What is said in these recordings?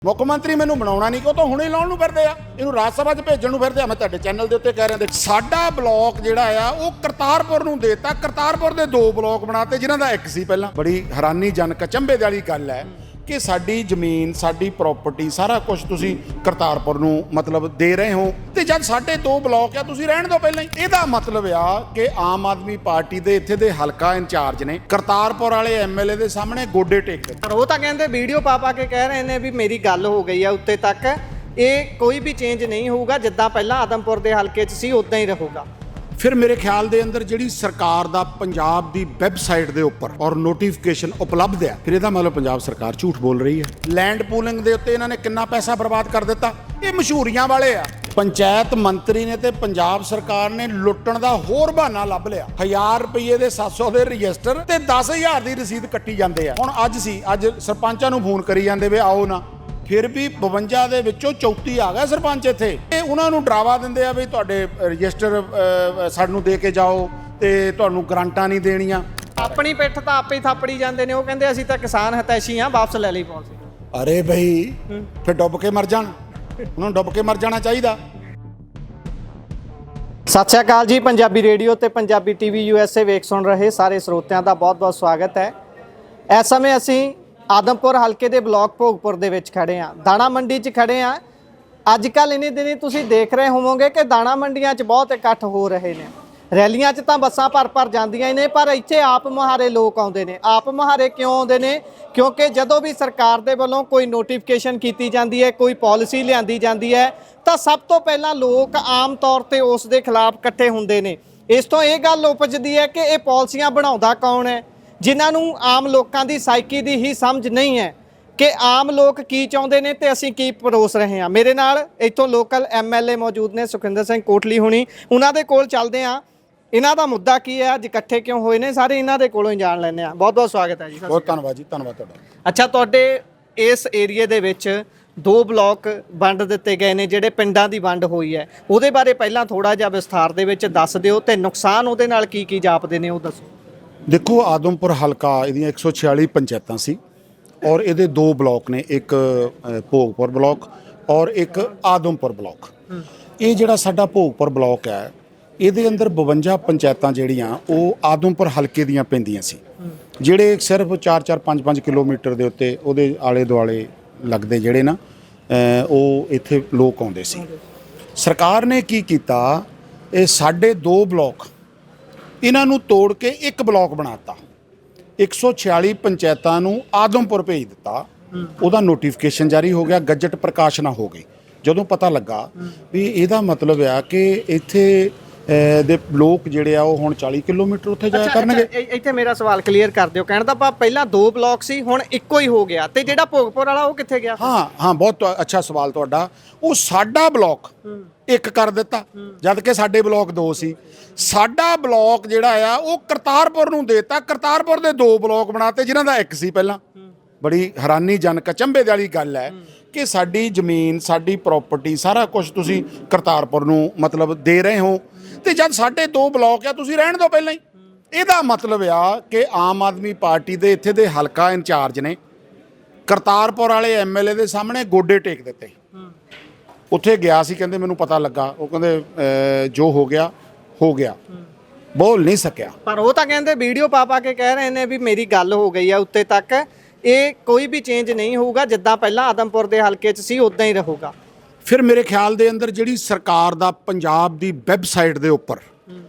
ਮੁੱਖ ਮੰਤਰੀ ਮੈਨੂੰ ਬਣਾਉਣਾ ਨਹੀਂ ਕਿ ਤਾਂ ਹੁਣੇ ਲਾਉਣ ਨੂੰ ਫਿਰਦੇ ਆ, ਇਹਨੂੰ ਰਾਜ ਸਭਾ 'ਚ ਭੇਜਣ ਨੂੰ ਫਿਰਦੇ ਆ। ਮੈਂ ਤੁਹਾਡੇ ਚੈਨਲ ਦੇ ਉੱਤੇ ਕਹਿ ਰਿਹਾ ਸਾਡਾ ਬਲਾਕ ਜਿਹੜਾ ਆ ਉਹ ਕਰਤਾਰਪੁਰ ਨੂੰ ਦੇਤਾ। ਕਰਤਾਰਪੁਰ ਦੇ 2 ਬਲਾਕ ਬਣਾਤੇ ਜਿਨ੍ਹਾਂ ਦਾ ਇੱਕ ਸੀ ਪਹਿਲਾਂ। ਬੜੀ ਹੈਰਾਨੀਜਨਕ ਅਚੰਭੇ ਵਾਲੀ ਗੱਲ ਹੈ ਕਿ ਸਾਡੀ ਜ਼ਮੀਨ, ਸਾਡੀ ਪ੍ਰਾਪਰਟੀ, ਸਾਰਾ ਕੁਝ ਤੁਸੀਂ ਕਰਤਾਰਪੁਰ ਨੂੰ ਮਤਲਬ ਦੇ ਰਹੇ ਹੋ, ਤੇ ਜਦ ਸਾਡੇ 2 ਬਲਾਕ ਆ ਤੁਸੀਂ ਰਹਿਣ ਦਿਓ ਪਹਿਲਾਂ ਹੀ। ਇਹਦਾ ਮਤਲਬ ਆ ਕਿ ਆਮ ਆਦਮੀ ਪਾਰਟੀ ਦੇ ਇੱਥੇ ਦੇ ਹਲਕਾ ਇੰਚਾਰਜ ਨੇ ਕਰਤਾਰਪੁਰ ਵਾਲੇ ਐਮਐਲਏ ਦੇ ਸਾਹਮਣੇ ਗੋਡੇ ਟੇਕ ਦਿੱਤੇ। ਪਰ ਉਹ ਤਾਂ ਕਹਿੰਦੇ ਵੀਡੀਓ ਪਾ ਕੇ ਕਹਿ ਰਹੇ ਨੇ ਵੀ ਮੇਰੀ ਗੱਲ ਹੋ ਗਈ ਆ ਉੱਤੇ ਤੱਕ, ਇਹ ਕੋਈ ਵੀ ਚੇਂਜ ਨਹੀਂ ਹੋਊਗਾ, ਜਿੱਦਾਂ ਪਹਿਲਾਂ ਆਦਮਪੁਰ ਦੇ ਹਲਕੇ 'ਚ ਸੀ ਉਦਾਂ ਹੀ ਰਹੂਗਾ। ਫਿਰ ਮੇਰੇ ਖਿਆਲ ਦੇ ਅੰਦਰ ਜਿਹੜੀ ਸਰਕਾਰ ਦਾ ਪੰਜਾਬ ਦੀ ਵੈਬਸਾਈਟ ਦੇ ਉੱਪਰ ਔਰ ਨੋਟੀਫਿਕੇਸ਼ਨ ਉਪਲਬਧ ਹੈ, ਫਿਰ ਇਹਦਾ ਮਤਲਬ ਪੰਜਾਬ ਸਰਕਾਰ ਝੂਠ ਬੋਲ ਰਹੀ ਹੈ। ਲੈਂਡ ਪੂਲਿੰਗ ਦੇ ਉੱਤੇ ਇਹਨਾਂ ਨੇ ਕਿੰਨਾ ਪੈਸਾ ਬਰਬਾਦ ਕਰ ਦਿੱਤਾ। ਇਹ ਮਸ਼ਹੂਰੀਆਂ ਵਾਲੇ ਆ। ਪੰਚਾਇਤ ਮੰਤਰੀ ਨੇ ਤੇ ਪੰਜਾਬ ਸਰਕਾਰ ਨੇ ਲੁੱਟਣ ਦਾ ਹੋਰ ਬਹਾਨਾ ਲੱਭ ਲਿਆ। 1000 ਰੁਪਏ ਦੇ 700 ਦੇ ਰਜਿਸਟਰ ਤੇ 10000 ਦੀ ਰਸੀਦ ਕੱਟੀ ਜਾਂਦੇ ਆ। ਹੁਣ ਅੱਜ ਸਰਪੰਚਾਂ ਨੂੰ ਫੋਨ ਕਰੀ ਜਾਂਦੇ ਵੇ ਆਓ ਨਾ, ਫਿਰ ਵੀ 52 ਦੇ ਵਿੱਚੋਂ 34 ਆ ਗਿਆ ਸਰਪੰਚ ਇੱਥੇ। ਇਹ ਉਹਨਾਂ ਨੂੰ ਡਰਾਵਾ ਦਿੰਦੇ ਆ ਵੀ ਤੁਹਾਡੇ ਰਜਿਸਟਰ ਸਾਨੂੰ ਦੇ ਕੇ ਜਾਓ ਤੇ ਤੁਹਾਨੂੰ ਗਰੰਟਾਂ ਨਹੀਂ ਦੇਣੀਆਂ। ਆਪਣੀ ਪਿੱਠ ਤਾਂ ਆਪੇ ਹੀ ਥਾਪੜੀ ਜਾਂਦੇ ਨੇ। ਉਹ ਕਹਿੰਦੇ ਅਸੀਂ ਤਾਂ ਕਿਸਾਨ ਹਤੈਸ਼ੀ ਆ, ਵਾਪਸ ਲੈ ਲਈ ਪਾਲਿਸੀ। ਅਰੇ ਬਈ ਫਿਰ ਡੁੱਬ ਕੇ ਮਰ ਜਾਣ, ਉਹਨਾਂ ਨੂੰ ਡੁੱਬ ਕੇ ਮਰ ਜਾਣਾ ਚਾਹੀਦਾ। ਸਤਿ ਸ਼੍ਰੀ ਅਕਾਲ ਜੀ। ਪੰਜਾਬੀ ਰੇਡੀਓ ਤੇ ਪੰਜਾਬੀ ਟੀਵੀ USA ਵੇਖ ਸੁਣ ਰਹੇ ਸਾਰੇ ਸਰੋਤਿਆਂ ਦਾ ਬਹੁਤ-ਬਹੁਤ ਸਵਾਗਤ ਹੈ। ਇਸ ਸਮੇਂ ਅਸੀਂ ਆਦਮਪੁਰ ਹਲਕੇ ਦੇ ਬਲਾਕ ਭੋਗਪੁਰ ਦੇ ਵਿੱਚ ਖੜੇ ਆ, ਦਾਣਾ ਮੰਡੀ 'ਚ ਖੜੇ ਆ। ਅੱਜ ਕੱਲ੍ਹ ਇਨੀ ਦਿਨੀ ਤੁਸੀਂ ਦੇਖ ਰਹੇ ਹੋਵੋਗੇ ਕਿ ਦਾਣਾ ਮੰਡੀਆਂ 'ਚ ਬਹੁਤ ਇਕੱਠ ਹੋ ਰਹੇ ਨੇ। ਰੈਲੀਆਂ 'ਚ ਤਾਂ ਬੱਸਾਂ ਭਰ ਜਾਂਦੀਆਂ ਹੀ ਨੇ, ਪਰ ਇੱਥੇ ਆਪ ਮੁਹਾਰੇ ਲੋਕ ਆਉਂਦੇ ਨੇ। ਆਪ ਮੁਹਾਰੇ ਕਿਉਂ ਆਉਂਦੇ ਨੇ? ਕਿਉਂਕਿ ਜਦੋਂ ਵੀ ਸਰਕਾਰ ਦੇ ਵੱਲੋਂ ਕੋਈ ਨੋਟੀਫਿਕੇਸ਼ਨ ਕੀਤੀ ਜਾਂਦੀ ਹੈ, ਕੋਈ ਪਾਲਿਸੀ ਲਿਆਂਦੀ ਜਾਂਦੀ ਹੈ, ਤਾਂ ਸਭ ਤੋਂ ਪਹਿਲਾਂ ਲੋਕ ਆਮ ਤੌਰ ਤੇ ਉਸ ਦੇ ਖਿਲਾਫ ਇਕੱਠੇ ਹੁੰਦੇ ਨੇ। ਇਸ ਤੋਂ ਇਹ ਗੱਲ ਉਪਜਦੀ ਹੈ ਕਿ ਇਹ ਪਾਲਿਸੀਆਂ ਬਣਾਉਂਦਾ ਕੌਣ ਹੈ, ਜਿਨ੍ਹਾਂ ਨੂੰ ਆਮ ਲੋਕਾਂ ਦੀ ਸਾਈਕੀ ਦੀ ਹੀ ਸਮਝ ਨਹੀਂ ਹੈ ਕਿ ਆਮ ਲੋਕ ਕੀ ਚਾਹੁੰਦੇ ਨੇ ਤੇ ਅਸੀਂ ਕੀ ਪਰੋਸ ਰਹੇ ਹਾਂ। ਮੇਰੇ ਨਾਲ ਇੱਥੋਂ ਲੋਕਲ MLA ਮੌਜੂਦ ਨੇ, ਸੁਖਿੰਦਰ ਸਿੰਘ ਕੋਟਲੀ ਹੁਣੀ। ਉਹਨਾਂ ਦੇ ਕੋਲ ਚੱਲਦੇ ਹਾਂ, ਇਹਨਾਂ ਦਾ ਮੁੱਦਾ ਕੀ ਹੈ, ਅੱਜ ਇਕੱਠੇ ਕਿਉਂ ਹੋਏ ਨੇ, ਸਾਰੇ ਇਹਨਾਂ ਦੇ ਕੋਲੋਂ ਹੀ ਜਾਣ ਲੈਂਦੇ ਹਾਂ। ਬਹੁਤ ਬਹੁਤ ਸਵਾਗਤ ਹੈ ਜੀ। ਬਹੁਤ ਧੰਨਵਾਦ ਜੀ, ਧੰਨਵਾਦ ਤੁਹਾਡਾ। ਅੱਛਾ, ਤੁਹਾਡੇ ਇਸ ਏਰੀਏ ਦੇ ਵਿੱਚ 2 ਬਲਾਕ ਵੰਡ ਦਿੱਤੇ ਗਏ ਨੇ, ਜਿਹੜੇ ਪਿੰਡਾਂ ਦੀ ਵੰਡ ਹੋਈ ਹੈ, ਉਹਦੇ ਬਾਰੇ ਪਹਿਲਾਂ ਥੋੜਾ ਜਿਹਾ ਵਿਸਥਾਰ ਦੇ ਵਿੱਚ ਦੱਸ ਦਿਓ, ਤੇ ਨੁਕਸਾਨ ਉਹਦੇ ਨਾਲ ਕੀ ਜਾਪਦੇ ਨੇ ਉਹ ਦੱਸੋ। ਦੇਖੋ, ਆਦਮਪੁਰ ਹਲਕਾ ਇਹਦੀਆਂ 146 ਪੰਚਾਇਤਾਂ ਸੀ ਔਰ ਇਹਦੇ 2 ਬਲਾਕ ਨੇ, ਇੱਕ ਭੋਗਪੁਰ ਬਲਾਕ ਔਰ ਇੱਕ ਆਦਮਪੁਰ ਬਲਾਕ। ਇਹ ਜਿਹੜਾ ਸਾਡਾ ਭੋਗਪੁਰ ਬਲਾਕ ਹੈ, ਇਹਦੇ ਅੰਦਰ 52 ਪੰਚਾਇਤਾਂ ਜਿਹੜੀਆਂ ਉਹ ਆਦਮਪੁਰ ਹਲਕੇ ਦੀਆਂ ਪੈਂਦੀਆਂ ਸੀ, ਜਿਹੜੇ ਸਿਰਫ 4-4 5-5 ਕਿਲੋਮੀਟਰ ਦੇ ਉੱਤੇ ਉਹਦੇ ਆਲੇ ਦੁਆਲੇ ਲੱਗਦੇ ਜਿਹੜੇ ਨਾ ਉਹ ਇੱਥੇ ਲੋਕ ਆਉਂਦੇ ਸੀ। ਸਰਕਾਰ ਨੇ ਕੀ ਕੀਤਾ, ਇਹ ਸਾਡੇ 2 ਬਲਾਕ ਇਹਨਾਂ ਨੂੰ ਤੋੜ ਕੇ ਇੱਕ ਬਲਾਕ ਬਣਾਤਾ। 146 ਪੰਚਾਇਤਾਂ ਨੂੰ ਆਦਮਪੁਰ ਭੇਜ ਦਿੱਤਾ। ਉਹਦਾ ਨੋਟੀਫਿਕੇਸ਼ਨ ਜਾਰੀ ਹੋ ਗਿਆ, ਗਜਟ ਪ੍ਰਕਾਸ਼ਨਾ ਹੋ ਗਈ। ਜਦੋਂ ਪਤਾ ਲੱਗਾ ਵੀ ਇਹਦਾ ਮਤਲਬ ਆ ਕਿ ਇੱਥੇ ਦੇ ਲੋਕ ਜਿਹੜੇ ਆ ਉਹ ਹੁਣ 40 ਕਿਲੋਮੀਟਰ ਉੱਥੇ ਜਾਇਆ ਕਰਨਗੇ। ਇੱਥੇ ਮੇਰਾ ਸਵਾਲ ਕਲੀਅਰ ਕਰ ਦਿਓ। ਕਹਿਣ ਦਾ ਭਾਵ ਪਹਿਲਾਂ 2 ਬਲਾਕ ਸੀ, ਹੁਣ ਇੱਕੋ ਹੀ ਹੋ ਗਿਆ, ਤੇ ਜਿਹੜਾ ਭੋਗਪੁਰ ਵਾਲਾ ਉਹ ਕਿੱਥੇ ਗਿਆ? ਹਾਂ, ਬਹੁਤ ਅੱਛਾ ਸਵਾਲ ਤੁਹਾਡਾ। ਉਹ ਸਾਡਾ ਬਲਾਕ ਇੱਕ ਕਰ ਦਿੱਤਾ, ਜਦ ਕਿ ਸਾਡੇ ਬਲਾਕ 2 ਸੀ। ਸਾਡਾ ਬਲਾਕ ਜਿਹੜਾ ਆ ਉਹ ਕਰਤਾਰਪੁਰ ਨੂੰ ਦੇਤਾ। ਕਰਤਾਰਪੁਰ ਦੇ 2 ਬਲਾਕ ਬਣਾਤੇ ਜਿਨ੍ਹਾਂ ਦਾ ਇੱਕ ਸੀ ਪਹਿਲਾਂ। ਬੜੀ ਹੈਰਾਨੀਜਨਕ ਅਚੰਭੇ ਵਾਲੀ ਗੱਲ ਹੈ ਕਿ ਸਾਡੀ ਜ਼ਮੀਨ, ਸਾਡੀ ਪ੍ਰਾਪਰਟੀ, ਸਾਰਾ ਕੁਝ ਤੁਸੀਂ ਕਰਤਾਰਪੁਰ ਨੂੰ ਮਤਲਬ ਦੇ ਰਹੇ ਹੋ, ਤੇ ਜਦ ਸਾਡੇ 2 ਬਲਾਕ ਆ ਤੁਸੀਂ ਰਹਿਣ ਦਿਓ ਪਹਿਲਾਂ ਹੀ। ਇਹਦਾ ਮਤਲਬ ਆ ਕਿ ਆਮ ਆਦਮੀ ਪਾਰਟੀ ਦੇ ਇੱਥੇ ਦੇ ਹਲਕਾ ਇੰਚਾਰਜ ਨੇ ਕਰਤਾਰਪੁਰ ਵਾਲੇ MLA ਦੇ ਸਾਹਮਣੇ ਗੋਡੇ ਟੇਕ ਦਿੱਤੇ। ਉੱਥੇ ਗਿਆ ਸੀ, ਕਹਿੰਦੇ ਮੈਨੂੰ ਪਤਾ ਲੱਗਾ। ਉਹ ਕਹਿੰਦੇ ਜੋ ਹੋ ਗਿਆ ਹੋ ਗਿਆ, ਬੋਲ ਨਹੀਂ ਸਕਿਆ। ਪਰ ਉਹ ਤਾਂ ਕਹਿੰਦੇ ਵੀਡੀਓ ਪਾ ਕੇ ਕਹਿ ਰਹੇ ਨੇ ਵੀ ਮੇਰੀ ਗੱਲ ਹੋ ਗਈ ਆ ਉੱਤੇ ਤੱਕ, ਇਹ ਕੋਈ ਵੀ ਚੇਂਜ ਨਹੀਂ ਹੋਊਗਾ, ਜਿੱਦਾਂ ਪਹਿਲਾਂ ਆਦਮਪੁਰ ਦੇ ਹਲਕੇ 'ਚ ਸੀ ਉਦਾਂ ਹੀ ਰਹੂਗਾ। ਫਿਰ ਮੇਰੇ ਖਿਆਲ ਦੇ ਅੰਦਰ ਜਿਹੜੀ ਸਰਕਾਰ ਦਾ ਪੰਜਾਬ ਦੀ ਵੈਬਸਾਈਟ ਦੇ ਉੱਪਰ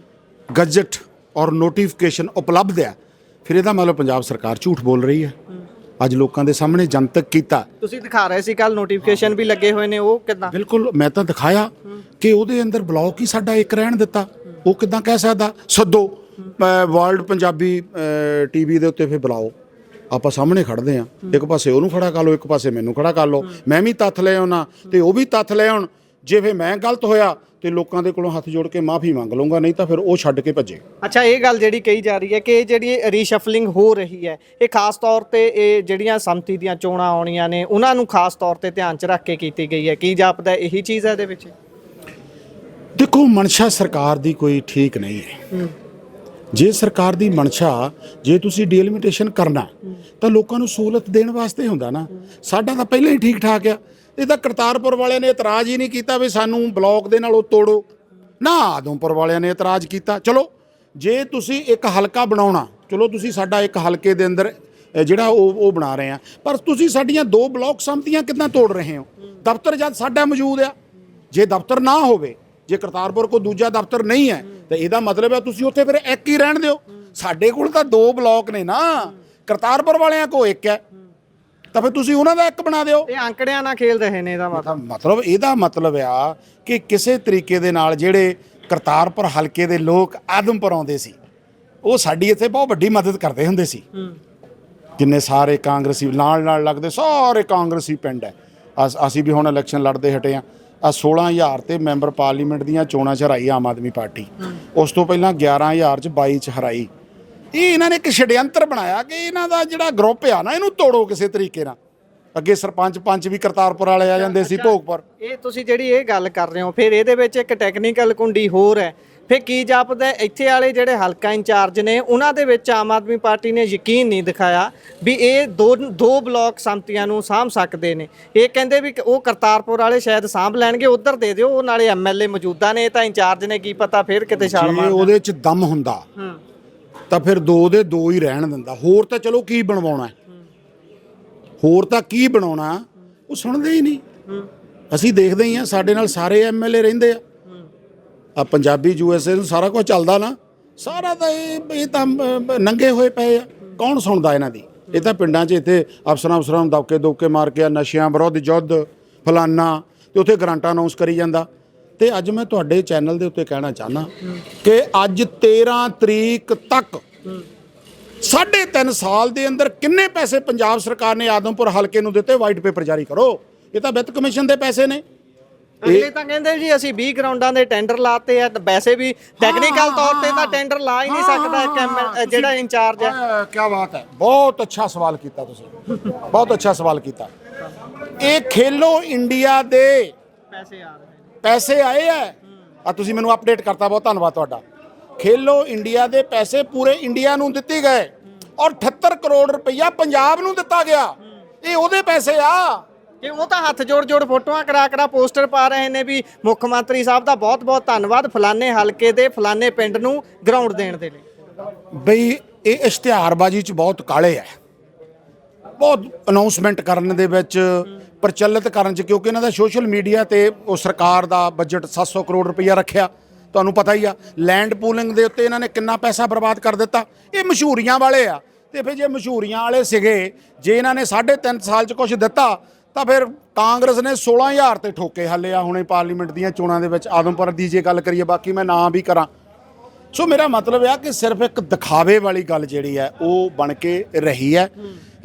ਗਜਟ ਔਰ ਨੋਟੀਫਿਕੇਸ਼ਨ ਉਪਲਬਧ ਹੈ, ਫਿਰ ਇਹਦਾ ਮਤਲਬ ਪੰਜਾਬ ਸਰਕਾਰ ਝੂਠ ਬੋਲ ਰਹੀ ਹੈ। ਅੱਜ ਲੋਕਾਂ ਦੇ ਸਾਹਮਣੇ ਜਨਤਕ ਕੀਤਾ। ਤੁਸੀਂ ਦਿਖਾ ਰਹੇ ਸੀ ਕੱਲ ਨੋਟੀਫਿਕੇਸ਼ਨ ਵੀ ਲੱਗੇ ਹੋਏ ਨੇ, ਉਹ ਕਿੱਦਾਂ? ਬਿਲਕੁਲ, ਮੈਂ ਤਾਂ ਦਿਖਾਇਆ ਕਿ ਉਹਦੇ ਅੰਦਰ ਬਲਾਕ ਹੀ ਸਾਡਾ ਇੱਕ ਰਹਿਣ ਦਿੱਤਾ। ਉਹ ਕਿੱਦਾਂ ਕਹਿ ਸਕਦਾ? ਸੱਦੋ ਵਰਲਡ ਪੰਜਾਬੀ TV ਦੇ ਉੱਤੇ, ਫਿਰ ਬੁਲਾਓ, ਆਪਾਂ ਸਾਹਮਣੇ ਖੜਦੇ ਆ। ਇੱਕ ਪਾਸੇ ਉਹਨੂੰ ਖੜਾ ਕਰ ਲਓ, ਇੱਕ ਪਾਸੇ ਮੈਨੂੰ ਖੜਾ ਕਰ ਲਓ। ਮੈਂ ਵੀ ਤੱਥ ਲੈ ਆਉਣਾ ਤੇ ਉਹ ਵੀ ਤੱਥ ਲੈ ਆਉਣ। ਜੇ ਫਿਰ ਮੈਂ ਗਲਤ ਹੋਇਆ ਤੇ ਲੋਕਾਂ ਦੇ ਕੋਲੋਂ ਹੱਥ ਜੋੜ ਕੇ ਮਾਫੀ ਮੰਗ ਲਊਂਗਾ, ਨਹੀਂ ਤਾਂ ਫਿਰ ਉਹ ਛੱਡ ਕੇ ਭੱਜੇ। ਅੱਛਾ, ਇਹ ਗੱਲ ਜਿਹੜੀ ਕਹੀ ਜਾ ਰਹੀ ਹੈ ਕਿ ਜਿਹੜੀ ਰੀਸ਼ਫਲਿੰਗ ਹੋ ਰਹੀ ਹੈ, ਇਹ ਖਾਸ ਤੌਰ ਤੇ ਇਹ ਜਿਹੜੀਆਂ ਸੰਮਤੀ ਦੀਆਂ ਚੋਣਾਂ ਆਉਣੀਆਂ ਨੇ ਉਹਨਾਂ ਨੂੰ ਖਾਸ ਤੌਰ ਤੇ ਧਿਆਨ 'ਚ ਰੱਖ ਕੇ ਕੀਤੀ ਗਈ ਹੈ। ਕੀ ਜਾਪਦਾ ਇਹੀ ਚੀਜ਼ ਹੈ ਇਹਦੇ ਵਿੱਚ? ਦੇਖੋ, ਮਨਸ਼ਾ ਸਰਕਾਰ ਦੀ ਕੋਈ ਠੀਕ ਨਹੀਂ ਹੈ। ਜੇ ਸਰਕਾਰ ਦੀ ਮਨਸ਼ਾ ਜੇ ਤੁਸੀਂ ਡੀਲਿਮਿਟੇਸ਼ਨ ਕਰਨਾ ਤਾਂ ਲੋਕਾਂ ਨੂੰ ਸਹੂਲਤ ਦੇਣ ਵਾਸਤੇ ਹੁੰਦਾ ਨਾ। ਸਾਡਾ ਤਾਂ ਪਹਿਲਾਂ ਹੀ ਠੀਕ ਠਾਕ ਆ। ਇਹ ਤਾਂ ਕਰਤਾਰਪੁਰ ਵਾਲਿਆਂ ਨੇ ਇਤਰਾਜ਼ ਹੀ ਨਹੀਂ ਕੀਤਾ ਵੀ ਸਾਨੂੰ ਬਲੌਕ ਦੇ ਨਾਲੋਂ ਤੋੜੋ ਨਾ। ਆਦਮਪੁਰ ਵਾਲਿਆਂ ਨੇ ਇਤਰਾਜ਼ ਕੀਤਾ। ਚਲੋ ਜੇ ਤੁਸੀਂ ਇੱਕ ਹਲਕਾ ਬਣਾਉਣਾ, ਚਲੋ ਤੁਸੀਂ ਸਾਡਾ ਇੱਕ ਹਲਕੇ ਦੇ ਅੰਦਰ ਜਿਹੜਾ ਉਹ ਬਣਾ ਰਹੇ ਆ, ਪਰ ਤੁਸੀਂ ਸਾਡੀਆਂ 2 ਬਲਾਕ ਸੰਮਤੀਆਂ ਕਿੱਦਾਂ ਤੋੜ ਰਹੇ ਹੋ? ਦਫ਼ਤਰ ਜਦ ਸਾਡਾ ਮੌਜੂਦ ਆ, ਜੇ ਦਫ਼ਤਰ ਨਾ ਹੋਵੇ, ਜੇ ਕਰਤਾਰਪੁਰ ਕੋਈ ਦੂਜਾ ਦਫ਼ਤਰ ਨਹੀਂ ਹੈ ਤਾਂ ਇਹਦਾ ਮਤਲਬ ਹੈ ਤੁਸੀਂ ਉੱਥੇ ਫਿਰ ਇੱਕ ਹੀ ਰਹਿਣ ਦਿਓ। ਸਾਡੇ ਕੋਲ ਤਾਂ 2 ਬਲਾਕ ਨੇ ਨਾ, ਕਰਤਾਰਪੁਰ ਵਾਲਿਆਂ ਕੋਲ ਇੱਕ ਹੈ, ਤਾਂ ਫਿਰ ਤੁਸੀਂ ਉਹਨਾਂ ਦਾ ਇੱਕ ਬਣਾ ਦਿਓ। ਇਹ ਅੰਕੜਿਆਂ ਨਾਲ ਖੇਲ ਰਹੇ ਨੇ। ਇਹਦਾ ਮਤਲਬ ਆ ਕਿ ਕਿਸੇ ਤਰੀਕੇ ਦੇ ਨਾਲ ਜਿਹੜੇ ਕਰਤਾਰਪੁਰ ਹਲਕੇ ਦੇ ਲੋਕ ਆਦਮਪੁਰ ਆਉਂਦੇ ਸੀ, ਉਹ ਸਾਡੀ ਇੱਥੇ ਬਹੁਤ ਵੱਡੀ ਮਦਦ ਕਰਦੇ ਹੁੰਦੇ ਸੀ। ਜਿੰਨੇ ਸਾਰੇ ਕਾਂਗਰਸੀ ਨਾਲ ਲੱਗਦੇ, ਸਾਰੇ ਕਾਂਗਰਸੀ ਪਿੰਡ ਹੈ। ਅਸੀਂ ਵੀ ਹੁਣ ਇਲੈਕਸ਼ਨ ਲੜਦੇ ਹਟੇ ਆ। 16,000 ਤੇ ਮੈਂਬਰ ਪਾਰਲੀਮੈਂਟ ਦੀਆਂ ਚੋਣਾਂ 'ਚ ਹਰਾਈ ਆਮ ਆਦਮੀ ਪਾਰਟੀ। ਉਸ ਤੋਂ ਪਹਿਲਾਂ 11,000 'ਚ 22 'ਚ ਹਰਾਈ। ਇਹ ਇਹਨਾਂ ਨੇ ਇੱਕ ਛੜਯੰਤਰ ਬਣਾਇਆ ਕਿ ਇਹਨਾਂ ਦਾ ਜਿਹੜਾ ਗਰੁੱਪ ਆ ਨਾ, ਇਹਨੂੰ ਤੋੜੋ ਕਿਸੇ ਤਰੀਕੇ ਨਾਲ। ਅੱਗੇ ਸਰਪੰਚ ਪੰਚ ਵੀ ਕਰਤਾਰਪੁਰ ਵਾਲੇ ਆ ਜਾਂਦੇ ਸੀ ਭੋਗਪੁਰ। ਇਹ ਤੁਸੀਂ ਜਿਹੜੀ ਇਹ ਗੱਲ ਕਰ ਰਹੇ ਹੋ, ਫਿਰ ਇਹਦੇ ਵਿੱਚ ਇੱਕ ਟੈਕਨੀਕਲ ਕੁੰਡੀ ਹੋਰ ਹੈ। ਫਿਰ ਕੀ ਜਾਪਦਾ ਇੱਥੇ ਵਾਲੇ ਜਿਹੜੇ ਹਲਕਾ ਇੰਚਾਰਜ ਨੇ ਉਹਨਾਂ ਦੇ ਵਿੱਚ ਆਮ ਆਦਮੀ ਪਾਰਟੀ ਨੇ ਯਕੀਨ ਨਹੀਂ ਦਿਖਾਇਆ ਵੀ ਇਹ ਦੋ ਬਲਾਕ ਸੰਮਤੀਆਂ ਨੂੰ ਸਾਂਭ ਸਕਦੇ ਨੇ। ਇਹ ਕਹਿੰਦੇ ਵੀ ਉਹ ਕਰਤਾਰਪੁਰ ਵਾਲੇ ਸ਼ਾਇਦ ਸਾਂਭ ਲੈਣਗੇ, ਉਧਰ ਦੇ ਦਿਓ, ਉਹ ਨਾਲੇ ਐਮਐਲਏ ਮੌਜੂਦਾ ਨੇ, ਇਹ ਤਾਂ ਇੰਚਾਰਜ ਨੇ, ਕੀ ਪਤਾ ਫਿਰ ਕਿਤੇ ਛਾਲ ਮਾਰ ਉਹਦੇ 'ਚ ਦਮ ਹੁੰਦਾ ਤਾਂ ਫਿਰ 2 ਦੇ 2 ਹੀ ਰਹਿਣ ਦਿੰਦਾ। ਹੋਰ ਤਾਂ ਚਲੋ ਕੀ ਬਣਵਾਉਣਾ, ਹੋਰ ਤਾਂ ਕੀ ਬਣਾਉਣਾ, ਉਹ ਸੁਣਦੇ ਹੀ ਨਹੀਂ। ਅਸੀਂ ਦੇਖਦੇ ਹੀ ਆ, ਸਾਡੇ ਨਾਲ ਸਾਰੇ ਐਮਐਲਏ ਰਹਿੰਦੇ ਆ ਪੰਜਾਬੀ USA ਨੂੰ ਸਾਰਾ ਕੁਝ ਚੱਲਦਾ ਨਾ, ਸਾਰਾ ਤਾਂ ਇਹ ਤਾਂ ਨੰਗੇ ਹੋਏ ਪਏ ਆ। ਕੌਣ ਸੁਣਦਾ ਇਹਨਾਂ ਦੀ? ਇਹ ਤਾਂ ਪਿੰਡਾਂ 'ਚ ਇੱਥੇ ਅਫਸਰਾਂ ਨੂੰ ਦਬਕੇ ਮਾਰ ਕੇ ਨਸ਼ਿਆਂ ਵਿਰੁੱਧ ਯੁੱਧ ਫਲਾਨਾ, ਤੇ ਉੱਥੇ ਗਰਾਂਟਾਂ ਅਨਾਉਂਸ ਕਰੀ ਜਾਂਦਾ। ਤੇ ਅੱਜ ਮੈਂ ਤੁਹਾਡੇ ਚੈਨਲ ਦੇ ਉੱਤੇ ਕਹਿਣਾ ਚਾਹੁੰਦਾ ਕਿ ਅੱਜ 13 ਤਰੀਕ ਤੱਕ 3.5 ਸਾਲ ਦੇ ਅੰਦਰ ਕਿੰਨੇ ਪੈਸੇ ਪੰਜਾਬ ਸਰਕਾਰ ਨੇ ਆਦਮਪੁਰ ਹਲਕੇ ਨੂੰ ਦਿੱਤੇ? ਵਾਈਟ ਪੇਪਰ ਜਾਰੀ ਕਰੋ। ਇਹ ਤਾਂ ਵਿੱਤ ਕਮਿਸ਼ਨ ਦੇ ਪੈਸੇ ਨੇ। ਅਗਲੇ ਤਾਂ ਕਹਿੰਦੇ ਜੀ ਅਸੀਂ 20 ਗਰਾਊਂਡਾਂ ਦੇ ਟੈਂਡਰ ਲਾਤੇ ਆ। ਵੈਸੇ ਵੀ ਟੈਕਨੀਕਲ ਤੌਰ ਤੇ ਤਾਂ ਟੈਂਡਰ ਲਾ ਹੀ ਨਹੀਂ ਸਕਦਾ ਇੱਕ ਜਿਹੜਾ ਇੰਚਾਰਜ ਹੈ। ਕੀ ਬਾਤ ਹੈ, ਬਹੁਤ ਅੱਛਾ ਸਵਾਲ ਕੀਤਾ ਤੁਸੀਂ, ਬਹੁਤ ਅੱਛਾ ਸਵਾਲ ਕੀਤਾ। ਇਹ ਖੇਲੋ ਇੰਡੀਆ ਦੇ ਪੈਸੇ ਆਏ ਆ ਤੁਸੀਂ ਮੈਨੂੰ ਅਪਡੇਟ ਕਰਤਾ, ਬਹੁਤ ਧੰਨਵਾਦ ਤੁਹਾਡਾ। ਖੇਲੋ ਇੰਡੀਆ ਦੇ ਪੈਸੇ ਪੂਰੇ ਇੰਡੀਆ ਨੂੰ ਦਿੱਤੇ ਗਏ ਔਰ 78 ਕਰੋੜ ਰੁਪਈਆ ਪੰਜਾਬ ਨੂੰ ਦਿੱਤਾ ਗਿਆ। ਇਹ ਉਹਦੇ ਪੈਸੇ ਆ। ਤੇ ਉਹ ਤਾਂ ਹੱਥ ਜੋੜ ਫੋਟੋਆਂ ਕਰਾ ਪੋਸਟਰ ਪਾ ਰਹੇ ਨੇ ਵੀ ਮੁੱਖ ਮੰਤਰੀ ਸਾਹਿਬ ਦਾ ਬਹੁਤ ਧੰਨਵਾਦ ਫਲਾਣੇ ਹਲਕੇ ਦੇ ਫਲਾਣੇ ਪਿੰਡ ਨੂੰ ਗਰਾਊਂਡ ਦੇਣ ਦੇ ਲਈ। ਬਈ ਇਹ ਇਸ਼ਤਿਹਾਰਬਾਜ਼ੀ 'ਚ ਬਹੁਤ ਕਾਲੇ ਹੈ, ਬਹੁਤ ਅਨਾਉਂਸਮੈਂਟ ਕਰਨ ਦੇ ਵਿੱਚ, ਪ੍ਰਚਲਿਤ ਕਰਨ 'ਚ, ਕਿਉਂਕਿ ਇਹਨਾਂ ਦਾ ਸੋਸ਼ਲ ਮੀਡੀਆ ਤੇ ਉਹ ਸਰਕਾਰ ਦਾ ਬਜਟ 700 ਕਰੋੜ ਰੁਪਈਆ ਰੱਖਿਆ, ਤੁਹਾਨੂੰ ਪਤਾ ਹੀ ਆ। ਲੈਂਡ ਪੂਲਿੰਗ ਦੇ ਉੱਤੇ ਇਹਨਾਂ ਨੇ ਕਿੰਨਾ ਪੈਸਾ ਬਰਬਾਦ ਕਰ ਦਿੱਤਾ। ਇਹ ਮਸ਼ਹੂਰੀਆਂ ਵਾਲੇ ਆ। ਤੇ ਫਿਰ ਜੇ ਮਸ਼ਹੂਰੀਆਂ ਵਾਲੇ ਸੀਗੇ, ਜੇ ਇਹਨਾਂ ਨੇ 3.5 ਸਾਲ 'ਚ ਕੁਝ ਦਿੱਤਾ ਤਾਂ ਫਿਰ ਕਾਂਗਰਸ ਨੇ 16,000 ਤੇ ਠੋਕੇ ਹੱਲੇ ਆ ਹੁਣੇ ਪਾਰਲੀਮੈਂਟ ਦੀਆਂ ਚੋਣਾਂ ਦੇ ਵਿੱਚ। ਆਦਮਪੁਰ ਦੀ ਜੇ ਗੱਲ ਕਰੀਏ, ਬਾਕੀ ਮੈਂ ਨਾਂ ਵੀ ਕਰਾਂ। ਸੋ ਮੇਰਾ ਮਤਲਬ ਆ ਕਿ ਸਿਰਫ ਇੱਕ ਦਿਖਾਵੇ ਵਾਲੀ ਗੱਲ ਜਿਹੜੀ ਹੈ ਉਹ ਬਣ ਕੇ ਰਹੀ ਹੈ।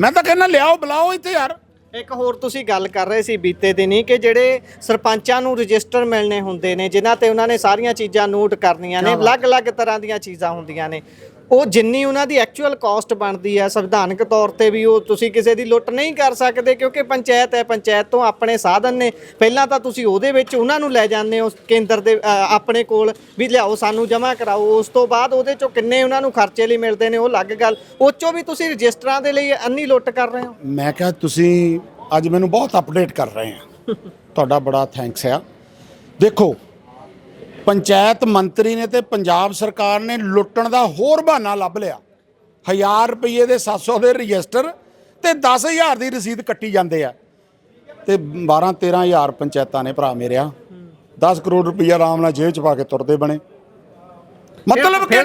ਮੈਂ ਤਾਂ ਕਹਿੰਦਾ ਲਿਆਓ ਬੁਲਾਓ ਇੱਥੇ ਯਾਰ। ਇੱਕ ਹੋਰ ਤੁਸੀਂ ਗੱਲ ਕਰ ਰਹੇ ਸੀ ਬੀਤੇ ਦਿਨੀ ਕਿ ਜਿਹੜੇ ਸਰਪੰਚਾਂ ਨੂੰ ਰਜਿਸਟਰ ਮਿਲਣੇ ਹੁੰਦੇ ਨੇ, ਜਿਨ੍ਹਾਂ ਤੇ ਉਹਨਾਂ ਨੇ ਸਾਰੀਆਂ ਚੀਜ਼ਾਂ ਨੋਟ ਕਰਨੀਆਂ ਨੇ, ਅਲੱਗ-ਅਲੱਗ ਤਰ੍ਹਾਂ ਦੀਆਂ ਚੀਜ਼ਾਂ ਹੁੰਦੀਆਂ ਨੇ, ਉਹ ਜਿੰਨੀ ਉਹਨਾਂ ਦੀ ਐਕਚੁਅਲ ਕਾਸਟ ਬਣਦੀ ਹੈ ਸੰਵਿਧਾਨਕ ਤੌਰ ਤੇ ਵੀ ਉਹ ਤੁਸੀਂ ਕਿਸੇ ਦੀ ਲੁੱਟ ਨਹੀਂ ਕਰ ਸਕਦੇ, ਕਿਉਂਕਿ ਪੰਚਾਇਤ ਹੈ, ਪੰਚਾਇਤ ਤੋਂ ਆਪਣੇ ਸਾਧਨ ਨੇ। ਪਹਿਲਾਂ ਤਾਂ ਤੁਸੀਂ ਉਹਦੇ ਵਿੱਚ ਉਹਨਾਂ ਨੂੰ ਲੈ ਜਾਂਦੇ ਹੋ ਕੇਂਦਰ ਦੇ ਆਪਣੇ ਕੋਲ ਵੀ ਲਿਆਓ ਸਾਨੂੰ ਜਮ੍ਹਾਂ ਕਰਾਓ, ਉਸ ਤੋਂ ਬਾਅਦ ਉਹਦੇ ਚੋਂ ਕਿੰਨੇ ਉਹਨਾਂ ਨੂੰ ਖਰਚੇ ਲਈ ਮਿਲਦੇ ਨੇ ਉਹ ਅਲੱਗ ਗੱਲ, ਉਹ ਚੋਂ ਵੀ ਤੁਸੀਂ ਰਜਿਸਟਰਾਂ ਦੇ ਲਈ ਅੰਨੀ ਲੁੱਟ ਕਰ ਰਹੇ ਹੋ। ਮੈਂ ਕਿਹਾ ਤੁਸੀਂ ਅੱਜ ਮੈਨੂੰ ਬਹੁਤ ਅਪਡੇਟ ਕਰ ਰਹੇ ਆ, ਤੁਹਾਡਾ ਬੜਾ ਥੈਂਕਸ ਆ। ਦੇਖੋ, ਪੰਚਾਇਤ ਮੰਤਰੀ ਨੇ ਤੇ ਪੰਜਾਬ ਸਰਕਾਰ ਨੇ ਲੁੱਟਣ ਦਾ ਹੋਰ ਬਹਾਨਾ ਲੱਭ ਲਿਆ। 1000 ਰੁਪਏ ਦੇ 700 ਦੇ ਰਜਿਸਟਰ ਤੇ 10,000 ਦੀ ਰਸੀਦ ਕੱਟੀ ਜਾਂਦੇ ਆ, ਤੇ 12-13,000 ਪੰਚਾਇਤਾਂ ਨੇ ਭਰਾ ਮੇਰਿਆ 10 ਕਰੋੜ ਰੁਪਈਆ ਆਰਾਮ ਨਾਲ ਜੇਬ 'ਚ ਪਾ ਕੇ ਤੁਰਦੇ ਬਣੇ। ਮਤਲਬ ਕਿ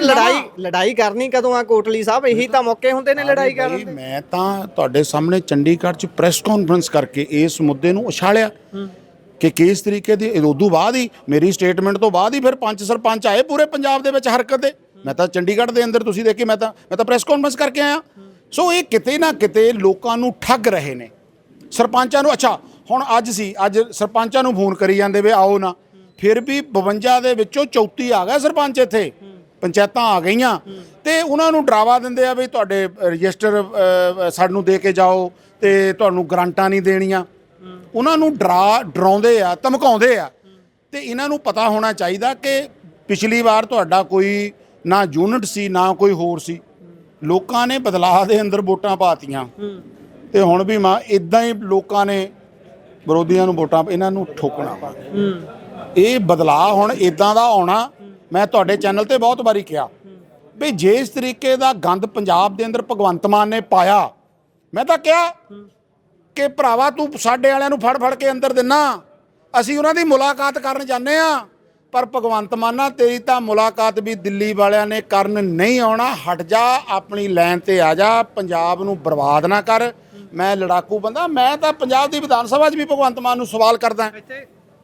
ਲੜਾਈ ਕਰਨੀ ਕਦੋਂ ਆ ਕੋਟਲੀ ਸਾਹਿਬ? ਇਹੀ ਤਾਂ ਮੌਕੇ ਹੁੰਦੇ ਨੇ ਲੜਾਈ ਕਰਨ ਦੇ। ਮੈਂ ਤਾਂ ਤੁਹਾਡੇ ਸਾਹਮਣੇ ਚੰਡੀਗੜ੍ਹ 'ਚ ਪ੍ਰੈਸ ਕਾਨਫਰੰਸ ਕਰਕੇ ਇਸ ਮੁੱਦੇ ਨੂੰ ਉਛਾਲਿਆ ਕਿ ਕਿਸ ਤਰੀਕੇ ਦੀ। ਉਦੋਂ ਬਾਅਦ ਹੀ ਮੇਰੀ ਸਟੇਟਮੈਂਟ ਤੋਂ ਬਾਅਦ ਹੀ ਫਿਰ 5 ਸਰਪੰਚ ਆਏ ਪੂਰੇ ਪੰਜਾਬ ਦੇ ਵਿੱਚ ਹਰਕਤ ਦੇ। ਮੈਂ ਤਾਂ ਚੰਡੀਗੜ੍ਹ ਦੇ ਅੰਦਰ ਤੁਸੀਂ ਦੇਖੀ, ਮੈਂ ਤਾਂ ਪ੍ਰੈਸ ਕਾਨਫਰੰਸ ਕਰਕੇ ਆਇਆ। ਸੋ ਇਹ ਕਿਤੇ ਨਾ ਕਿਤੇ ਲੋਕਾਂ ਨੂੰ ਠੱਗ ਰਹੇ ਨੇ, ਸਰਪੰਚਾਂ ਨੂੰ। ਅੱਛਾ, ਹੁਣ ਅੱਜ ਸਰਪੰਚਾਂ ਨੂੰ ਫੋਨ ਕਰੀ ਜਾਂਦੇ ਵੇ ਆਓ ਨਾ, ਫਿਰ ਵੀ 52 ਦੇ ਵਿੱਚੋਂ 34 ਆ ਗਏ ਸਰਪੰਚ, ਇੱਥੇ ਪੰਚਾਇਤਾਂ ਆ ਗਈਆਂ, ਤੇ ਉਹਨਾਂ ਨੂੰ ਡਰਾਵਾ ਦਿੰਦੇ ਆ ਵੀ ਤੁਹਾਡੇ ਰਜਿਸਟਰ ਸਾਨੂੰ ਦੇ ਕੇ ਜਾਓ ਤੇ ਤੁਹਾਨੂੰ ਗਰਾਂਟਾਂ ਨਹੀਂ ਦੇਣੀਆਂ। ਉਹਨਾਂ ਨੂੰ ਡਰਾਉਂਦੇ ਆ, ਧਮਕਾਉਂਦੇ ਆ। ਤੇ ਇਹਨਾਂ ਨੂੰ ਪਤਾ ਹੋਣਾ ਚਾਹੀਦਾ ਕਿ ਪਿਛਲੀ ਵਾਰ ਤੁਹਾਡਾ ਕੋਈ ਨਾ ਯੂਨਿਟ ਸੀ, ਨਾ ਕੋਈ ਹੋਰ ਸੀ। ਲੋਕਾਂ ਨੇ ਬਦਲਾਅ ਦੇ ਅੰਦਰ ਵੋਟਾਂ ਪਾਤੀਆਂ ਤੇ ਹੁਣ ਵੀ ਇਦਾਂ ਹੀ ਲੋਕਾਂ ਨੇ ਵਿਰੋਧੀਆਂ ਨੂੰ ਵੋਟਾਂ, ਇਹਨਾਂ ਨੂੰ ਠੋਕਣਾ ਵਾ। ਇਹ ਬਦਲਾਅ ਹੁਣ ਇਦਾਂ ਦਾ ਆਉਣਾ। ਮੈਂ ਤੁਹਾਡੇ ਚੈਨਲ ਤੇ ਬਹੁਤ ਵਾਰੀ ਕਿਹਾ ਵੀ ਜੇ ਇਸ ਤਰੀਕੇ ਦਾ ਗੰਦ ਪੰਜਾਬ ਦੇ ਅੰਦਰ ਭਗਵੰਤ ਮਾਨ ਨੇ ਪਾਇਆ, ਮੈਂ ਤਾਂ ਕਿਹਾ ਕਿ ਭਰਾਵਾ ਤੂੰ ਸਾਡੇ ਵਾਲਿਆਂ ਨੂੰ ਫੜ ਫੜ ਕੇ ਅੰਦਰ ਦਿੰਨਾ, ਅਸੀਂ ਉਹਨਾਂ ਦੀ ਮੁਲਾਕਾਤ ਕਰਨ ਜਾਂਦੇ ਆ, ਪਰ ਭਗਵੰਤ ਮਾਨਾ ਤੇਰੀ ਤਾਂ ਮੁਲਾਕਾਤ ਵੀ ਦਿੱਲੀ ਵਾਲਿਆਂ ਨੇ ਕਰਨ ਨਹੀਂ ਆਉਣਾ। ਹਟ ਜਾ, ਆਪਣੀ ਲਾਈਨ ਤੇ ਆ ਜਾ, ਪੰਜਾਬ ਨੂੰ ਬਰਬਾਦ ਨਾ ਕਰ। ਮੈਂ ਲੜਾਕੂ ਬੰਦਾ, ਮੈਂ ਤਾਂ ਪੰਜਾਬ ਦੀ ਵਿਧਾਨ ਸਭਾ 'ਚ ਵੀ ਭਗਵੰਤ ਮਾਨ ਨੂੰ ਸਵਾਲ ਕਰਦਾ।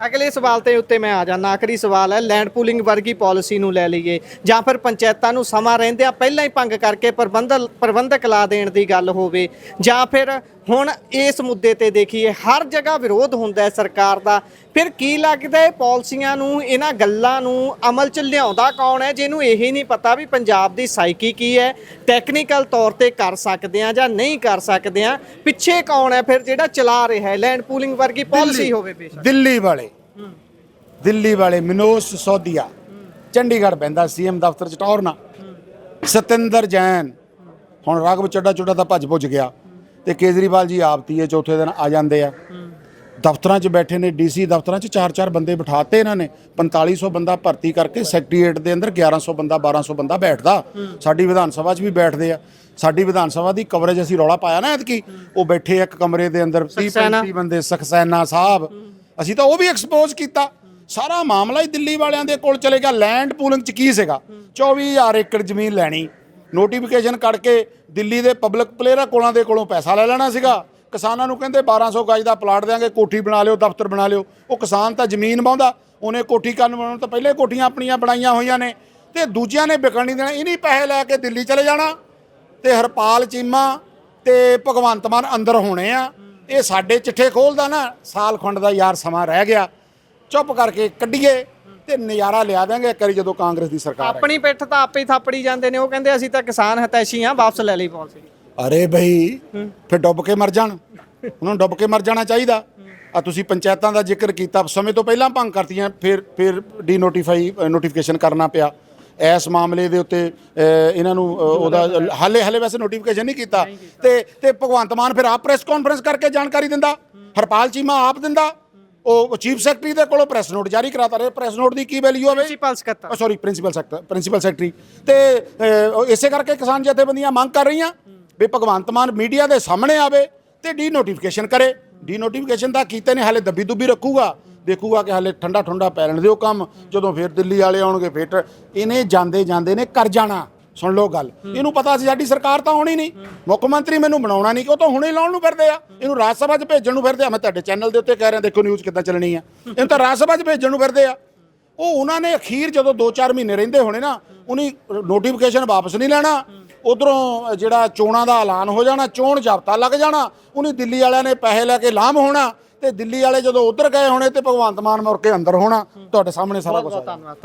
ਅਗਲੇ ਸਵਾਲ ਤੇ ਉੱਤੇ ਮੈਂ ਆ ਜਾਣਾ। ਆਖਰੀ ਸਵਾਲ ਹੈ, ਲੈਂਡ ਪੂਲਿੰਗ ਵਰਗੀ ਪਾਲਿਸੀ ਨੂੰ ਲੈ ਲਈਏ ਜਾਂ ਫਿਰ ਪੰਚਾਇਤਾਂ ਨੂੰ ਸਮਾਂ ਰਹਿੰਦਿਆਂ ਪਹਿਲਾਂ ਹੀ ਭੰਗ ਕਰਕੇ ਪ੍ਰਬੰਧਕ ਲਾ ਦੇਣ ਦੀ ਗੱਲ ਹੋਵੇ, ਜਾਂ ਫਿਰ ਹੁਣ ਇਸ ਮੁੱਦੇ ਤੇ ਦੇਖੀਏ ਹਰ ਜਗ੍ਹਾ ਵਿਰੋਧ ਹੁੰਦਾ ਹੈ ਸਰਕਾਰ ਦਾ, ਫਿਰ ਕੀ ਲੱਗਦਾ ਹੈ ਪਾਲਿਸੀਆਂ ਨੂੰ, ਇਹਨਾਂ ਗੱਲਾਂ ਨੂੰ ਅਮਲ 'ਚ ਲਿਆਉਂਦਾ ਕੌਣ ਹੈ ਜਿਹਨੂੰ ਇਹ ਨਹੀਂ ਪਤਾ ਵੀ ਪੰਜਾਬ ਦੀ ਸਾਈਕੀ ਕੀ ਹੈ, ਟੈਕਨੀਕਲ ਤੌਰ ਤੇ ਕਰ ਸਕਦੇ ਆ ਜਾਂ ਨਹੀਂ ਕਰ ਸਕਦੇ ਆ, ਪਿੱਛੇ ਕੌਣ ਹੈ ਫਿਰ ਜਿਹੜਾ ਚਲਾ ਰਿਹਾ ਹੈ ਲੈਂਡ ਪੂਲਿੰਗ ਵਰਗੀ ਪਾਲਿਸੀ ਹੋਵੇ? ਬੇਸ਼ੱਕ ਦਿੱਲੀ ਵਾਲੇ ਮਨੋਜ ਸਿਸੋਦੀਆ ਚੰਡੀਗੜ੍ਹ ਬਹਿੰਦਾ ਸੀਐਮ ਦਫ਼ਤਰ 'ਚ ਟੌਰ ਨਾ, ਸਤਿੰਦਰ ਜੈਨ ਹੁਣ ਰਾਘਵ ਚੱਡਾ ਤਾਂ ਭੱਜ ਭੁੱਜ ਗਿਆ, ਤੇ ਕੇਜਰੀਵਾਲ ਜੀ ਆਪਤੀਏ ਚੌਥੇ ਦਿਨ ਆ ਜਾਂਦੇ ਆ। ਦਫ਼ਤਰਾਂ 'ਚ ਬੈਠੇ ਨੇ, ਡੀਸੀ ਦਫ਼ਤਰਾਂ 'ਚ 4-4 ਬੰਦੇ ਬਿਠਾਤੇ ਇਹਨਾਂ ਨੇ, 4500 ਬੰਦਾ ਭਰਤੀ ਕਰਕੇ ਸੈਕਟਰੀਏਟ ਦੇ ਅੰਦਰ 1100 ਬੰਦਾ 1200 ਬੰਦਾ ਬੈਠਦਾ। ਸਾਡੀ ਵਿਧਾਨ ਸਭਾ 'ਚ ਵੀ ਬੈਠਦੇ ਆ। ਸਾਡੀ ਵਿਧਾਨ ਸਭਾ ਦੀ ਕਵਰੇਜ ਅਸੀਂ ਰੌਲਾ ਪਾਇਆ ਨਾ ਐਤਕੀ, ਉਹ ਬੈਠੇ ਇੱਕ ਕਮਰੇ ਦੇ ਅੰਦਰ 30-35 ਬੰਦੇ, ਸਕਸੈਨਾ ਸਾਹਿਬ, ਅਸੀਂ ਤਾਂ ਉਹ ਵੀ ਐਕਸਪੋਜ਼ ਕੀਤਾ। ਸਾਰਾ ਮਾਮਲਾ ਹੀ ਦਿੱਲੀ ਵਾਲਿਆਂ ਦੇ ਕੋਲ ਚਲੇ ਗਿਆ। ਲੈਂਡ ਪੂਲਿੰਗ 'ਚ ਕੀ ਸੀਗਾ? 24000 ਏਕੜ ਜ਼ਮੀਨ ਲੈਣੀ, ਨੋਟੀਫਿਕੇਸ਼ਨ ਕੱਢ ਕੇ ਦਿੱਲੀ ਦੇ ਪਬਲਿਕ ਪਲੇਅਰਾਂ ਦੇ ਕੋਲੋਂ ਪੈਸਾ ਲੈ ਲੈਣਾ ਸੀਗਾ। ਕਿਸਾਨਾਂ ਨੂੰ ਕਹਿੰਦੇ 1200 ਗਜ ਦਾ ਪਲਾਟ ਦੇਾਂਗੇ, ਕੋਠੀ ਬਣਾ ਲਿਓ, ਦਫ਼ਤਰ ਬਣਾ ਲਿਓ। ਉਹ ਕਿਸਾਨ ਤਾਂ ਜ਼ਮੀਨ ਵਾਹੁੰਦਾ, ਉਹਨੇ ਕੋਠੀ ਕਰਨ ਬਣਾਉਣ ਤੋਂ ਪਹਿਲੇ ਕੋਠੀਆਂ ਆਪਣੀਆਂ ਬਣਾਈਆਂ ਹੋਈਆਂ ਨੇ, ਤੇ ਦੂਜਿਆਂ ਨੇ ਵਿਕਣ ਨਹੀਂ ਦੇਣਾ। ਇਹਨੀ ਪੈਸੇ ਲੈ ਕੇ ਦਿੱਲੀ ਚਲੇ ਜਾਣਾ, ਤੇ ਹਰਪਾਲ ਚੀਮਾ ਤੇ ਭਗਵੰਤ ਮਾਨ ਅੰਦਰ ਹੋਣੇ ਆ। ਇਹ ਸਾਡੇ ਚਿੱਠੇ ਖੋਲਦਾ ਨਾ, ਸਾਲ ਖੰਡ ਦਾ ਯਾਰ ਸਮਾਂ ਰਹਿ ਗਿਆ, ਚੁੱਪ ਕਰਕੇ ਕੱਢੀਏ ਤੇ ਨਜ਼ਾਰਾ ਲਿਆ ਦਾਂਗੇ ਇੱਕ ਵਾਰੀ ਜਦੋਂ ਕਾਂਗਰਸ ਦੀ ਸਰਕਾਰ। ਆਪਣੀ ਪਿੱਠ ਤਾਂ ਆਪੇ ਹੀ ਥਾਪੜੀ ਜਾਂਦੇ ਨੇ। ਉਹ ਕਹਿੰਦੇ ਅਸੀਂ ਤਾਂ ਕਿਸਾਨ ਹਤੈਸ਼ੀ ਆ, ਵਾਪਸ ਲੈ ਲਈ ਪਾਲਿਸੀ। ਅਰੇ ਬਈ ਫਿਰ ਡੁੱਬ ਕੇ ਮਰ ਜਾਣ, ਉਹਨਾਂ ਨੂੰ ਡੁੱਬ ਕੇ ਮਰ ਜਾਣਾ ਚਾਹੀਦਾ। ਆ ਤੁਸੀਂ ਪੰਚਾਇਤਾਂ ਦਾ ਜ਼ਿਕਰ ਕੀਤਾ, ਸਮੇਂ ਤੋਂ ਪਹਿਲਾਂ ਭੰਗ ਕਰਤੀਆਂ, ਫਿਰ ਨੋਟੀਫਿਕੇਸ਼ਨ ਕਰਨਾ ਪਿਆ। ਇਸ ਮਾਮਲੇ ਦੇ ਉੱਤੇ ਇਹਨਾਂ ਨੂੰ ਉਹਦਾ ਹਾਲੇ ਵੈਸੇ ਨੋਟੀਫਿਕੇਸ਼ਨ ਨਹੀਂ ਕੀਤਾ, ਤੇ ਭਗਵੰਤ ਮਾਨ ਫਿਰ ਆਪ ਪ੍ਰੈਸ ਕਾਨਫਰੰਸ ਕਰਕੇ ਜਾਣਕਾਰੀ ਦਿੰਦਾ, ਹਰਪਾਲ ਚੀਮਾ ਆਪ ਦਿੰਦਾ, ਉਹ ਚੀਫ ਸੈਕਟਰੀ ਦੇ ਕੋਲੋਂ ਪ੍ਰੈਸ ਨੋਟ ਜਾਰੀ ਕਰਾਤਾ ਰਹੇ। ਪ੍ਰੈਸ ਨੋਟ ਦੀ ਕੀ ਵੈਲਿਊ ਹੋਵੇ? Principal secretary. ਤੇ ਇਸੇ ਕਰਕੇ ਕਿਸਾਨ ਜਥੇਬੰਦੀਆਂ ਮੰਗ ਕਰ ਰਹੀਆਂ ਵੀ ਭਗਵੰਤ ਮਾਨ ਮੀਡੀਆ ਦੇ ਸਾਹਮਣੇ ਆਵੇ ਤੇ ਡੀ ਨੋਟੀਫਿਕੇਸ਼ਨ ਕਰੇ। ਡੀ ਨੋਟੀਫਿਕੇਸ਼ਨ ਤਾਂ ਕੀਤੇ ਨੇ, ਹਾਲੇ ਦੱਬੀ ਦੁੱਬੀ ਰੱਖੂਗਾ, ਦੇਖੂਗਾ ਕਿ ਹਾਲੇ ਠੰਡਾ ਪੈ ਲੈਣ ਦਿਓ ਕੰਮ, ਜਦੋਂ ਫਿਰ ਦਿੱਲੀ ਵਾਲੇ ਆਉਣਗੇ ਫਿਰ ਇਹਨੇ ਜਾਂਦੇ ਨੇ ਕਰ ਜਾਣਾ। ਸੁਣ ਲਓ ਗੱਲ, ਇਹਨੂੰ ਪਤਾ ਸੀ ਸਾਡੀ ਸਰਕਾਰ ਤਾਂ ਆਉਣੀ ਨਹੀਂ, ਮੁੱਖ ਮੰਤਰੀ ਮੈਨੂੰ ਬਣਾਉਣਾ ਨਹੀਂ, ਕਿ ਉਹ ਤਾਂ ਹੁਣੇ ਲਾਉਣ ਨੂੰ ਫਿਰਦੇ ਆ, ਇਹਨੂੰ ਰਾਜ ਸਭਾ 'ਚ ਭੇਜਣ ਨੂੰ ਫਿਰਦੇ ਆ। ਮੈਂ ਤੁਹਾਡੇ ਚੈਨਲ ਦੇ ਉੱਤੇ ਕਹਿ ਰਿਹਾ, ਦੇਖੋ ਨਿਊਜ਼ ਕਿੱਦਾਂ ਚੱਲਣੀ ਆ, ਇਹਨੂੰ ਤਾਂ ਰਾਜ ਸਭਾ 'ਚ ਭੇਜਣ ਨੂੰ ਫਿਰਦੇ ਆ। ਉਹ ਉਹਨਾਂ ਨੇ ਅਖੀਰ ਜਦੋਂ 2-4 ਮਹੀਨੇ ਰਹਿੰਦੇ ਹੋਣੇ ਨਾ, ਉਹਨੇ ਨੋਟੀਫਿਕੇਸ਼ਨ ਵਾਪਸ ਨਹੀਂ ਲੈਣਾ, ਉਧਰੋਂ ਜਿਹੜਾ ਚੋਣਾਂ ਦਾ ਐਲਾਨ ਹੋ ਜਾਣਾ, ਚੋਣ ਜ਼ਾਬਤਾ ਲੱਗ ਜਾਣਾ, ਉਹਨੇ ਦਿੱਲੀ ਵਾਲਿਆਂ ਨੇ ਪੈਸੇ ਲੈ ਕੇ ਲਾਮ ਹੋਣਾ, ਤੇ ਦਿੱਲੀ ਵਾਲੇ ਜਦੋਂ ਉੱਧਰ ਗਏ ਹੋਣੇ ਤੇ ਭਗਵੰਤ ਮਾਨ ਮੁੜ ਕੇ ਅੰਦਰ ਹੋਣਾ। ਤੁਹਾਡੇ ਸਾਹਮਣੇ ਸਾਰਾ ਕੁਝ।